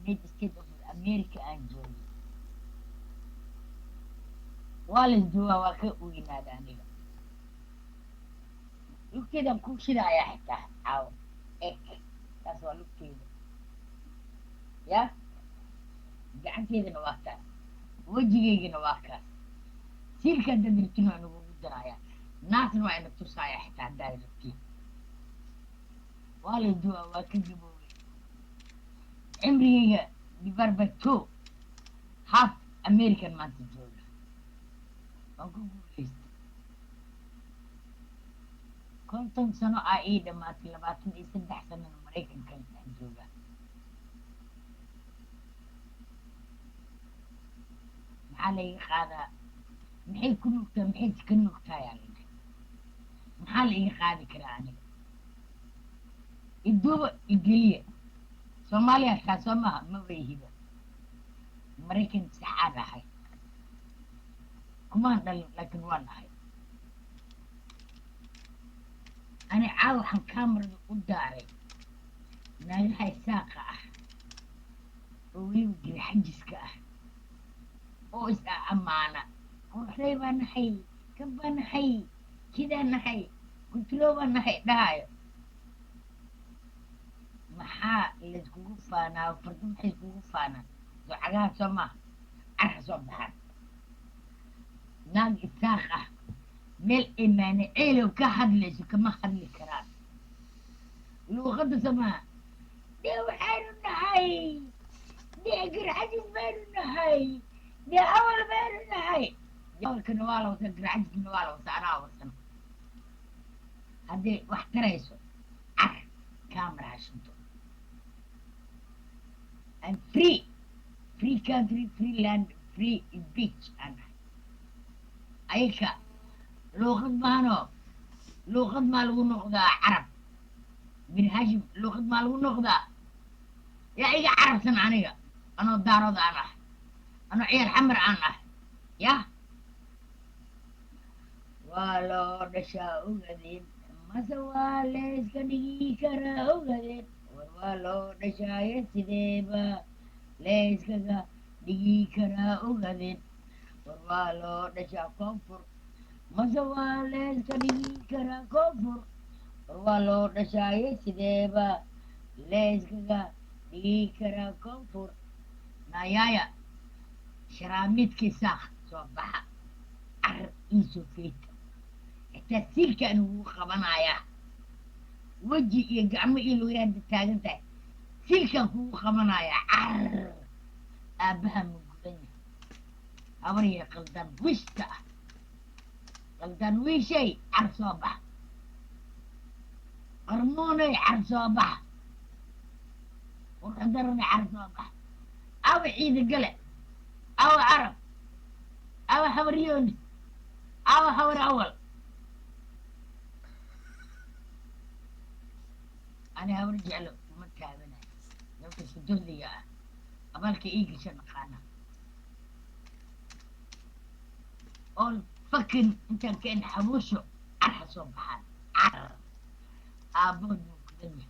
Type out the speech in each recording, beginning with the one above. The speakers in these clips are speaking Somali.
United States of America aan joogay waa la joogaa waa ka weynaada aniga lugteedaan kuu shidaaya xitaa caawa ek taas waa lugteeda ya gacanteedana waa kaas wejigeygana waa kaas siilkaa dadirtin waa nagugu daraaya naasna waa ina tusaaya xitaa haddaad rabtiin waa la joogaa waa ka gaboobay cimrigeyga dibarbato half American maanta jooga waan ku guulaystay konton sano aa ii dhammaatay 23 sanana maraykankan aan joogaa maxaa layga qaadaa maxay ku nugtaa maxay ka nugtaayaa layidhi maxaa la iga qaadi karaa aniga iduuba igeliya soomaaliya kaa soo maha ma weyhiba maraykan saxaan ahay kumaan dhalin laakiin waan ahay ani caawa waxaan kaamarada u daaray naagaha isaaqa ah oo weliba geli xajiska ah oo is ammaana quruxday baa nahay kan baa nahay kidaa nahay kuntuloo baa nahay dhahayo maxaa layskugu faanaa fardo maxay iskugu faanaan ducagaha soo maaha carka soo baxaan naag isaaq ah meel imaane ceelow ka hadlayso kama hadli karaan luuqadda soo maaha dee waxaanu nahay dee garxajis baanu nahay dee awal baanu nahay awalkana waa la wata garxajiskana waa la wata anaa wasan haddii wax tarayso car camera hashinto I'm free country, free land, free beach أنا أيكا لغة مانو لغة ما لو نقضى عرب بن هاشم لغة ما لو نقضى يا إيجا عرب سمعني أنا الدارود أنا عيال حمر أنا يا ولو نشاء قديم ما سوى ليس كدي كرا قديم ولو نشاء سيديبا ليس كذا دقي كرا قديم ولو نشاء كفر ما سوى ليس كدي كرا كفر ولو نشاء سيديبا ليس كذا دقي كرا كفر نايايا شراميت كيساخ صباحا عر إيسو فيت التسيل كانوا خبنايا وجي يقعمو إلو يد التاجنتاي سيل كان هو خبنايا عر أبها من قدنيا أوري قلدان وشتا قلدان ويشي عر صباح قرموني عر صباح وقدرني عر صباح أو عيد القلع أو عرب أو حوريوني أو حور أول أنا هرجع له مكة بنا لو تسدون لي أبالك إيجي شنقانا أول فكن أنت كأن حبوشو عرح صبحان عر أبون مكدنيا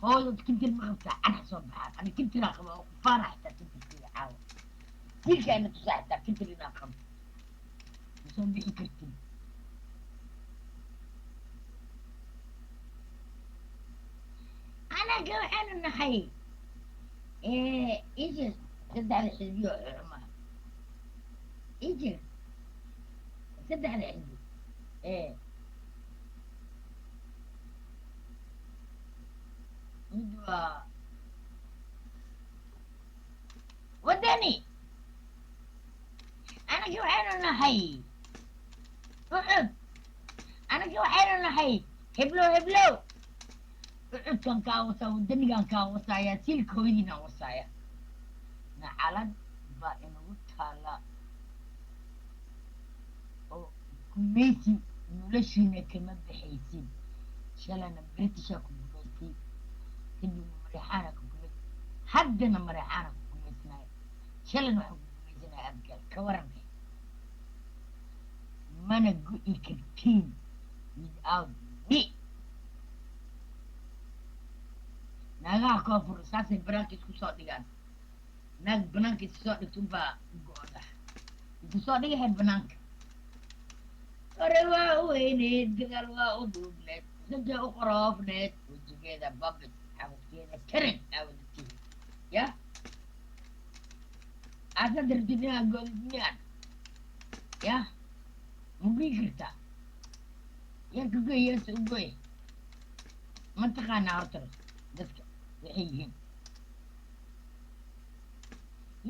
هو كنت المغبطة عرح صبحان أنا كنت راقبة وفارة حتى كنت في عاوة تلك أنا تساعدها كنت اللي ناقم وصوم بيحي كرتين أنا جوعان النحي إيجي سد على حزبي عمان إيجي سد على حزبي ندوى وداني أنا جوعان النحي اقعد أنا جوعان النحي هبلو كان كاوسا ودني كان كاوسا يا سيل كويدنا وسايا نعلن بإنه تالا أو كميتي نولشينا كما بحيسين شلنا بريتشا كمبيتي كدو مريحانا كمبيتي حدنا مريحانا كمبيتنا شلنا كمبيتنا أبقى كورمي ما نقول الكرتين without me naagaha koonfur saasay banaanka isku soo dhigaan naag banaanka isu soo dhigto unbaa go-da isu soo dhigahayd banaanka hore waa u weyneed gadaal waa u duubneed sajay u qoroofneed wejigeeda babid xabadkeeda karin aawadatihi ya aasa darjiniha godidmiyaan ya mugii kartaa yaa ka goy yaasa u goy ma taqaanaa horta dadka waxay yihiin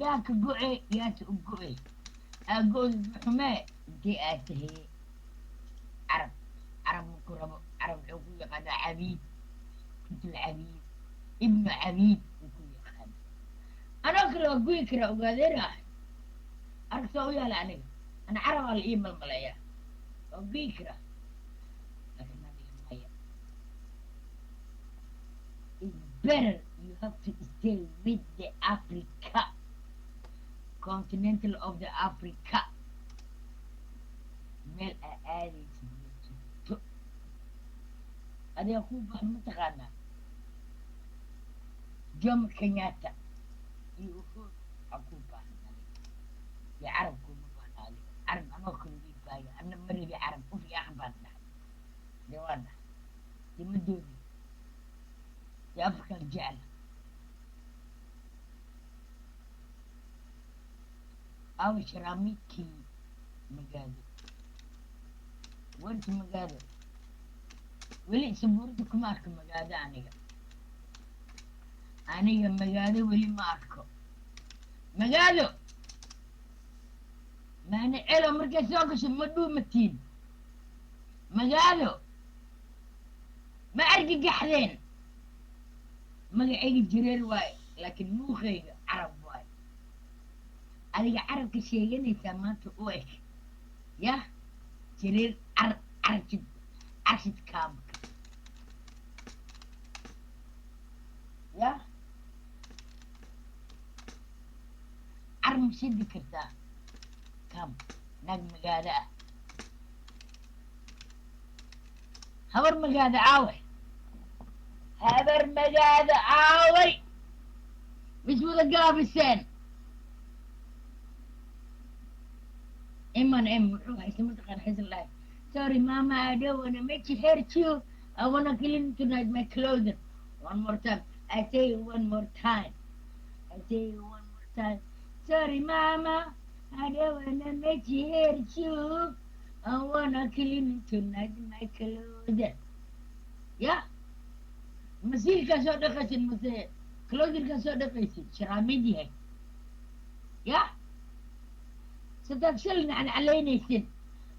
yaa ka go-e yaasa u go-e aa go-di xumee intee aa taheye carab carab maku rabo carab wuxuu ku yaqaanaa cabiid bintul cabiid ibnu cabiid uu ku yaqaana anoo kale waa goyi karaa ogaadeena ah arag soo u yaala aniga ana carabaa la ii malmaleeyaa waa goyi karaa laakiin aniga maya is better you have to stay with the Africa continental of the Africa meel aa aadaysa ma jirto adiga kuu bax mataqaanaa jomo kenyatta iyo uhuru aa kuu baahan adiga iyo carab kuuma baahna adiga carab anoo kale ii baaya ana ma rabi carab uf iyo ahan baan dhahay dee waa dhahay dee ma dooni dee afrikaan jecla awa sharaamiidkii magaalo warki magaalo weli sabuurada kuma arko magaalo aniga magaalo weli ma arko magaalo maana celo markay soo gasho ma dhuumatiin magaalo ma argagaxdeen magacayga jireer waaye laakiin muuqayga carab waaye adiga carabka sheeganaysaa maanta u eg yah jireer carshid kaamka yah car ma shidi kartaa kaam naag magaalo ah habar magaalo aaway habar magaalo aaway mis wada gaabiseen iman em wuxuu haysta mataqaan xasan lahay sorry mama I don't wanna make you hurt you I wanna clean tonight my clothing one more time I say you one more time I say you one more time sorry mama I don't wanna make you hurt you I wanna clean tonight my clothing yeah masiilkaa soo dhaqaysid mase clothingkaa soo dhaqaysid sharaamid yahay yeah saddex shil nacnaclaynaysin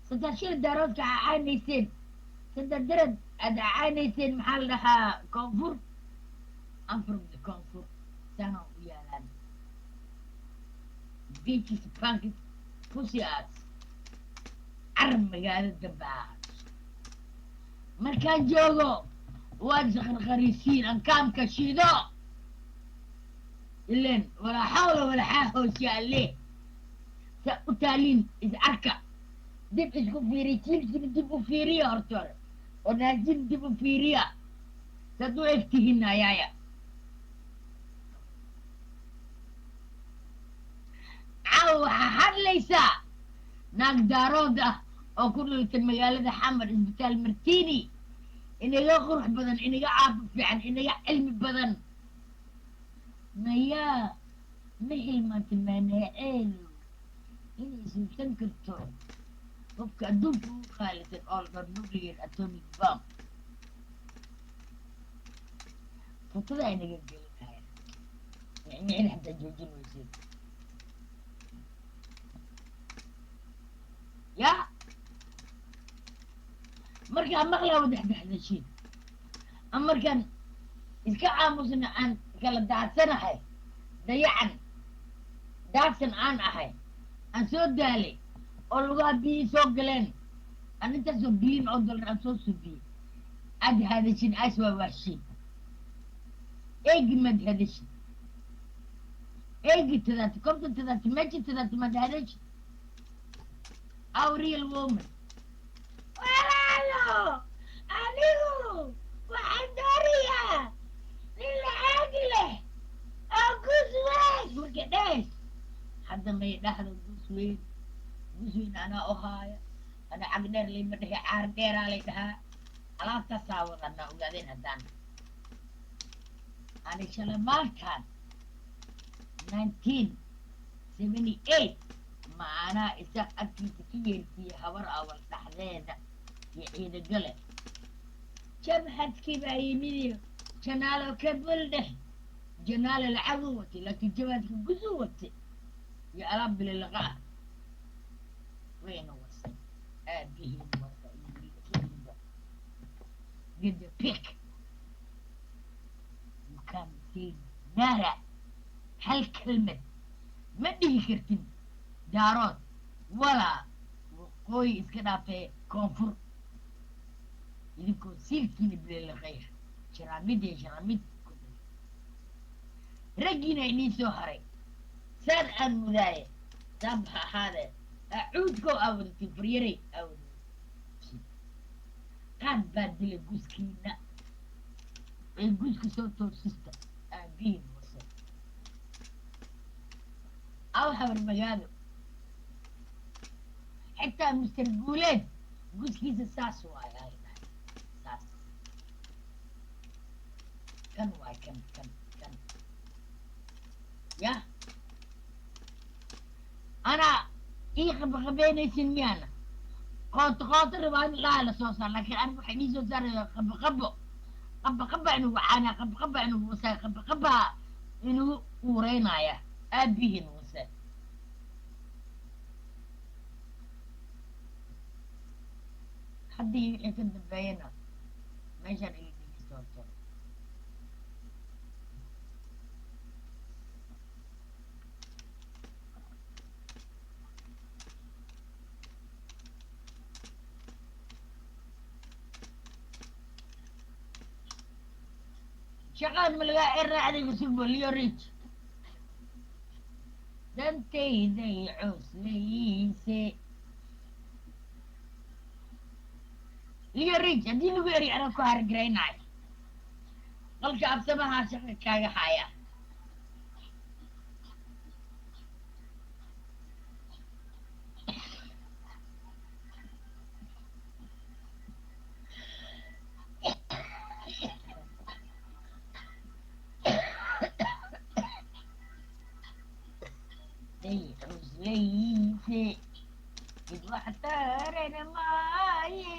saddex shil daaroodka cacaynaysin saddex darad aad cacaynaysin maxaa la dhahaa koonfur anfurmda koonfur sana u yaalaan beaches punkis pusias carab magaalo dambaas markaan joogo waad isqarqarisiin ankaamka shido ilen walaa xawla walaa hoosyaale sa u taaliin is arka dib isku fiiri jiilsina dib u fiiriya horta hore oo naajin dib u fiiriya saad u egtihiin ayaaya caawa waxaa hadlaysaa naag daarood ah oo ku dhultay magaalada xamar isbitaal martini inaga qurux badan inaga caafo fiican inaga cilmi badan mayaa ma hilmaanta maanaaceelo inay suubsan karto qofka adduunka ugu qaalisan oo la dhor nuclear atomic bomb futada inaga gelinaya micmicin xataa joojin weyseed ya markaan maqlaa wadexdexdashiin ama markaan iska aamusna aan kala daadsanahay dayacan daadsan aan ahay aan soo daalay oo lugaha biyii soo galeen aan intaasoo biyin oo dollar aan soo subiyey aad hadashin aas waawaashiin eegi mad hadashin eegi tadaati kobta tadaati meji tadaati mad hadashin aw real woman walaalo anigu waxaan dooriyaa nin la hadda may dhahdo gusweyn anaa u haaya ana cag dheer layma dhehe caar dheeraa lay dhahaa alaabtaasaa wadanaa ogaadeen haddaan ani shala maalkaan 1978 maanaa isaaq agtiisa ka yeersiiye habar awal dhaxdeeda iyo ciidagale jabhadkii baa yimidiyo janaalo ka buldheh janaalo lacaguu watay laakiin jabhadka gusuu watay iyo alaab bililaqa ah wayna wasay aabihiin wasa iyo wiilkiiba gida pik you can say nara hal kelmad ma dhihi kartid daarood walaa waqooyi iska dhaafee koonfur idinkoo siilkiina bilelaqaya sharaamid iyo sharaamid raggiina inii soo haray saan aan mudaaye saabha ahaadee acuudkoo aawadatay faryaray aawadatay qaad baa dilay guskiina ay guska soo toosista aabihiin wase aw habar magaalo xitaa mister guuleed guskiisa saas waaye ay dhahay saas kan waay kan yah anaa ii qabaqabeynaysin miyaana qooto rabaa in dhaha la soo saar laakiin aniga waxay ii soo saaraya qabaqaba inugu caanaa qabaqaba inugu wasaa qabaqaba inugu uureynaya aabihiin wase haddii wixii ka dambeeyana meeshaan ila dhegeysta horto shaqaan ma lagaa ciraacday cusub liyo rich dantayday cuslayse liyo rich haddii lagu eri anaa ku hargaraynayo qalka absamahaa shaqa kaaga haya cuslayse mid wax taarana maaye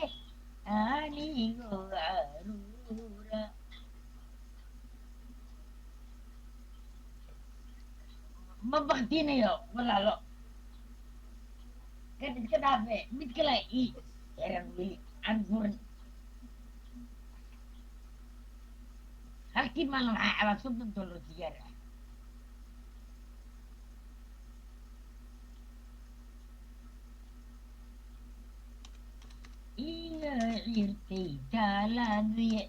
anigoo caruura ma baktinayo walaalo kan iska dhaafe mid kale ii xiran weli aan furin halkii maalin waxaa cabaa $30 sigaar ah iga cirtay taalaadiye